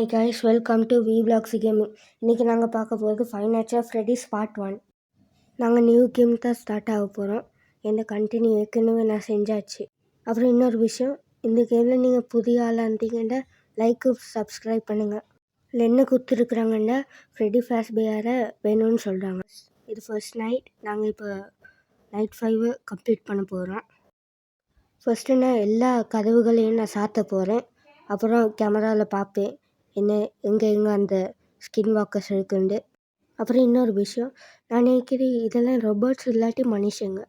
Hi guys, welcome to V blocks gaming. இன்றைக்கி நாங்கள் பார்க்க போகிறது five nights of Freddy's part 1. நாங்கள் நியூ கேம் தான் ஸ்டார்ட் ஆக போகிறோம். என்ன கண்டினியூ ஏற்கனவே நான் செஞ்சாச்சு. அப்புறம் இன்னொரு விஷயம், இந்த கேமில் நீங்கள் புதிய ஆளாக இருந்தீங்கன்னா லைக்கு சப்ஸ்கிரைப் பண்ணுங்கள். இல்லை என்ன கொடுத்துருக்குறாங்கன்னா ஃப்ரெடி ஃபேஸ்பேரை வேணும்னு சொல்கிறாங்க. இது ஃபர்ஸ்ட் நைட். நாங்கள் இப்போ நைட் 5 கம்ப்ளீட் பண்ண போகிறோம். ஃபஸ்ட்டு நான் எல்லா கதவுகளையும் நான் சாத்த போகிறேன். அப்புறம் கேமராவில் பார்ப்பேன் எங்கே அந்த ஸ்கின் வாக்கர்ஸ் இருக்குண்டு. அப்புறம் இன்னொரு விஷயம், நான் நினைக்கிறேன் இதெல்லாம் ரொபோட்ஸ் இல்லாட்டி மனுஷங்க.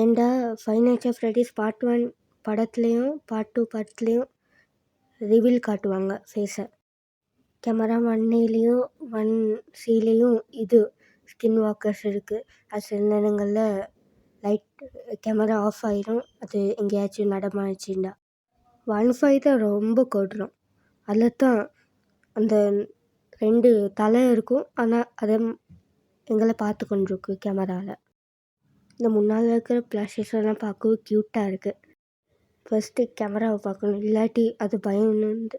ஏண்டா five nights of Freddy's part 1 படத்துலேயும் பார்ட் 2 படத்துலேயும் ரிவீல் காட்டுவாங்க ஃபேஸை. கேமரா 1Aலேயும் 1Cலேயும் இது ஸ்கின் வாக்கர்ஸ் இருக்குது. அது சில நேரங்களில் லைட் கேமரா ஆஃப் ஆயிரும். அது எங்கேயாச்சும் நடமாச்சுண்டா 1.5 தான் ரொம்ப கொடுறோம். அதில் தான் அந்த 2 தலை இருக்கும். ஆனால் அதை எங்களை பார்த்து கொண்டிருக்கு கேமராவில். இந்த முன்னால் இருக்கிற ப்ளஷஸ் எல்லாம் பார்க்கவே க்யூட்டாக இருக்குது. ஃபஸ்ட்டு கேமராவை பார்க்கணும், இல்லாட்டி அது பயந்து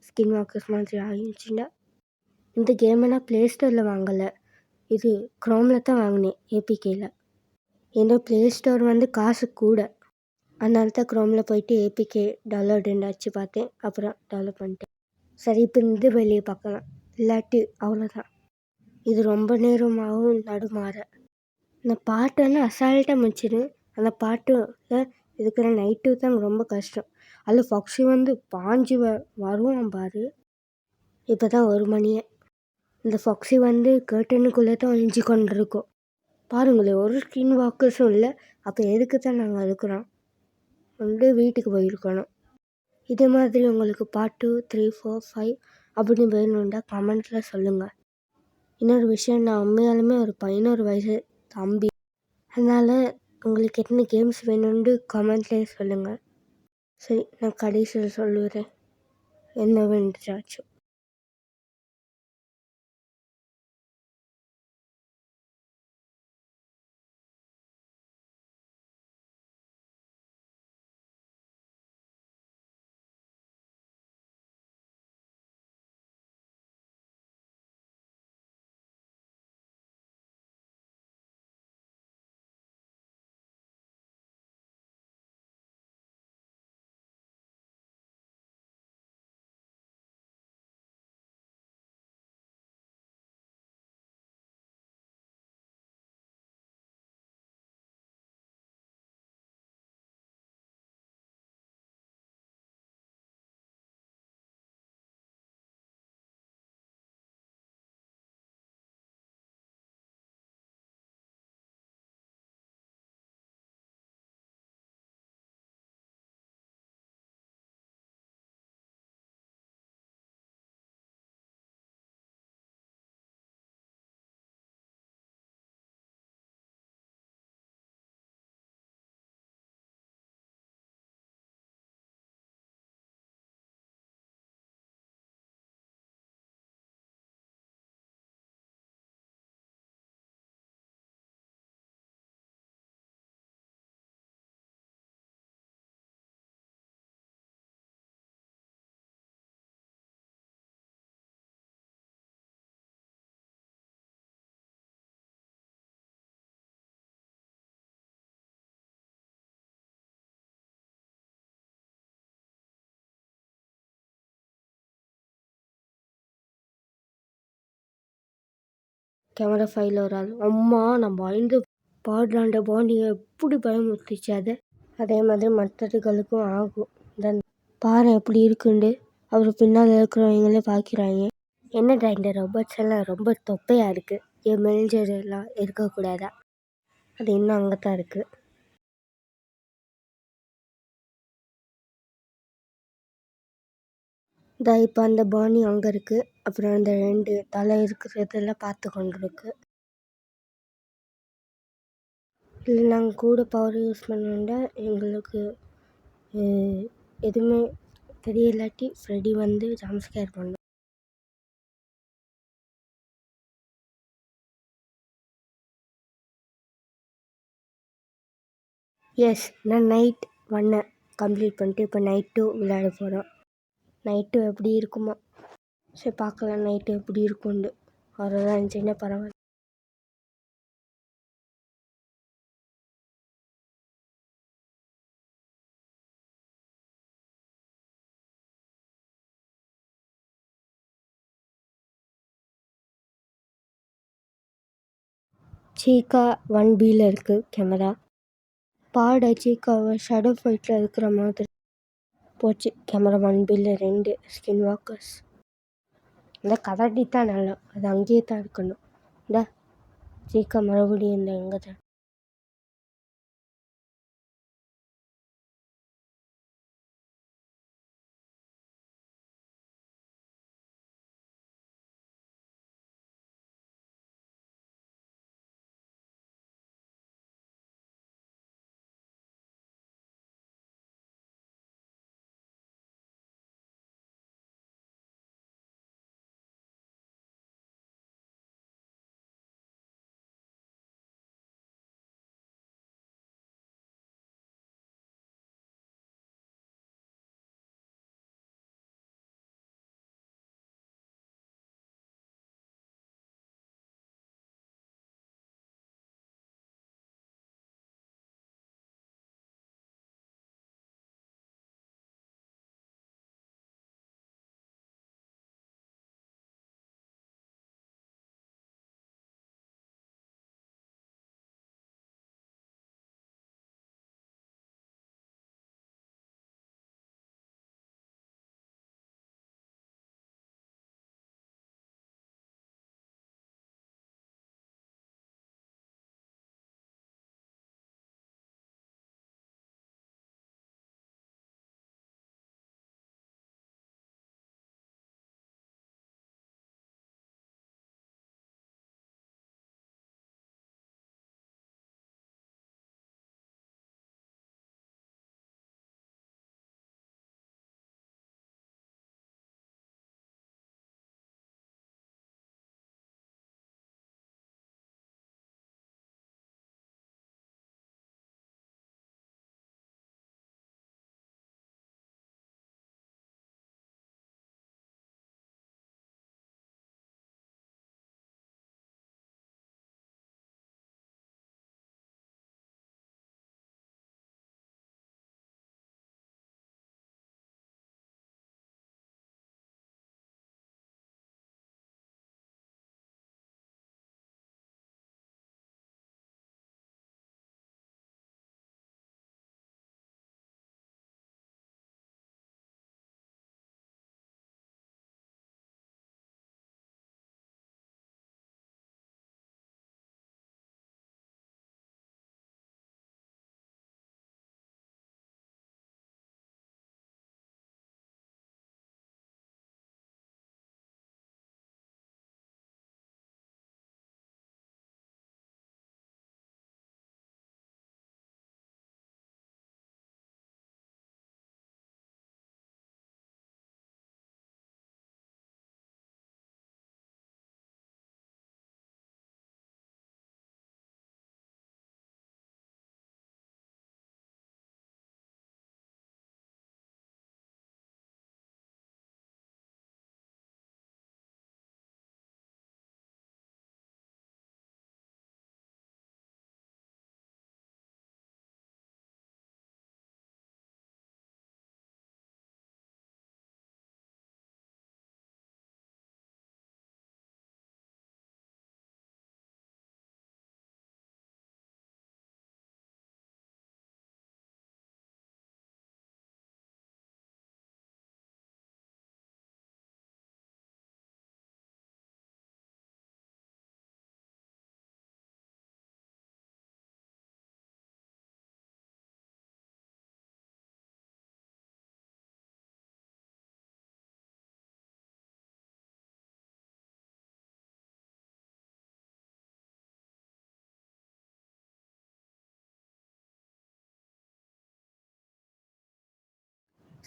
ஸ்கின் வாக்கர்ஸ் மாதிரி ஆகிடுச்சுன்னா. இந்த கேமை நான் ப்ளே ஸ்டோரில் வாங்கலை, இது க்ரோமில் தான் வாங்கினேன், ஏபிகேயில். ஏன்னா ப்ளே ஸ்டோர் காசு கூட, அதனால தான் க்ரோமில் போயிட்டு ஏபிகே டவுன்லோடுன்னு அடிச்சு பார்த்தேன். அப்புறம் டெவலப் பண்ணிட்டேன். சரி, இப்போ இந்த வெளியே பார்க்கலாம், இல்லாட்டி அவ்வளோதான். இது ரொம்ப நேரமாகவும் நடுமாற. இந்த பாட்டு அசால்ட்டாக முடிச்சிடும். அந்த பாட்டில் இருக்கிற நைட்டு தான் ரொம்ப கஷ்டம். அதில் ஃபாக்ஸி பாஞ்சு வருவான் பாரு. இப்போ தான் 1 மணியே. இந்த ஃபாக்ஸி கர்டனுக்குள்ளே தான் ஒழிஞ்சு கொண்டு இருக்கும். பாருங்களேன், ஒரு ஸ்கின் வாக்கர்ஸும் இல்லை. அப்போ எதுக்கு தான் நாங்கள் இருக்கிறோம்? வீட்டுக்கு போயிருக்கணும். இதே மாதிரி உங்களுக்கு பார்ட் 2, 3, 4, 5 அப்படின்னு வேணும்டா கமெண்ட்டில் சொல்லுங்கள். இன்னொரு விஷயம், நான் உண்மையாலுமே ஒரு 11 வயசு தம்பி. அதனால் உங்களுக்கு என்ன கேம்ஸ் வேணும்னு கமெண்ட்லேயே சொல்லுங்கள். சரி, நான் கடைசியில் சொல்லுறேன் என்ன வேண்டாச்சும். கேமரா 5ல் ஒரு ஆள் அம்மா நான் பயந்து பாடுறாண்ட பாண்டிங்க எப்படி பயமுறுத்திச்சு. அதே மாதிரி மற்றதுகளுக்கும் ஆகும். தென் பாரு எப்படி இருக்குண்டு. அவர் பின்னால் இருக்கிறவங்களே பார்க்குறாங்க. என்னடா இந்த ரொபோட்ஸ் எல்லாம் ரொம்ப தொப்பையாக இருக்குது, என் மெலிஞ்சர் எல்லாம் இருக்கக்கூடாதா? அது இன்னும் அங்கே தான் இருக்குது. இப்போ அந்த பாணி அங்கே இருக்குது. அப்புறம் அந்த 2 தலை இருக்கிறதெல்லாம் பார்த்து கொண்டு இருக்கு. இல்லை நாங்கள் கூட பவர் யூஸ் பண்ணோம்னா எங்களுக்கு எதுவுமே தெரியலாட்டி ஃப்ரெடி ஜம்ப் ஸ்கேர் பண்ணோம். எஸ், நான் நைட் 1 கம்ப்ளீட் பண்ணிட்டு இப்போ நைட் 2 விளையாட போகிறோம். நைட் 2 எப்படி இருக்குமோ. சரி பார்க்கலாம் நைட்டு எப்படி இருக்கும்னு. ஹாரராக இருந்துச்சுன்னா பரவாயில்ல. சீக்கா 1Bல இருக்குது கேமரா. பாட சீக்காவை ஷேடோ ஃபைட்டில் இருக்கிற மாதிரி போச்சு. கேமரா 1Bல 2 ஸ்கின் வாக்கர்ஸ். இந்த கதாட்டி தான் நல்லா, அது அங்கேயே தான் இருக்கணும். இந்த சீக்கா மறுபடியும் இந்த எங்கே தான்.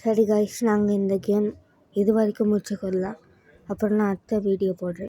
சரி கைஸ், நாங்கள் இந்த கேம் இது வரைக்கும் முடிச்சுக்கொள்ளலாம். அப்புறம் நான் அடுத்த வீடியோ போடுறேன்.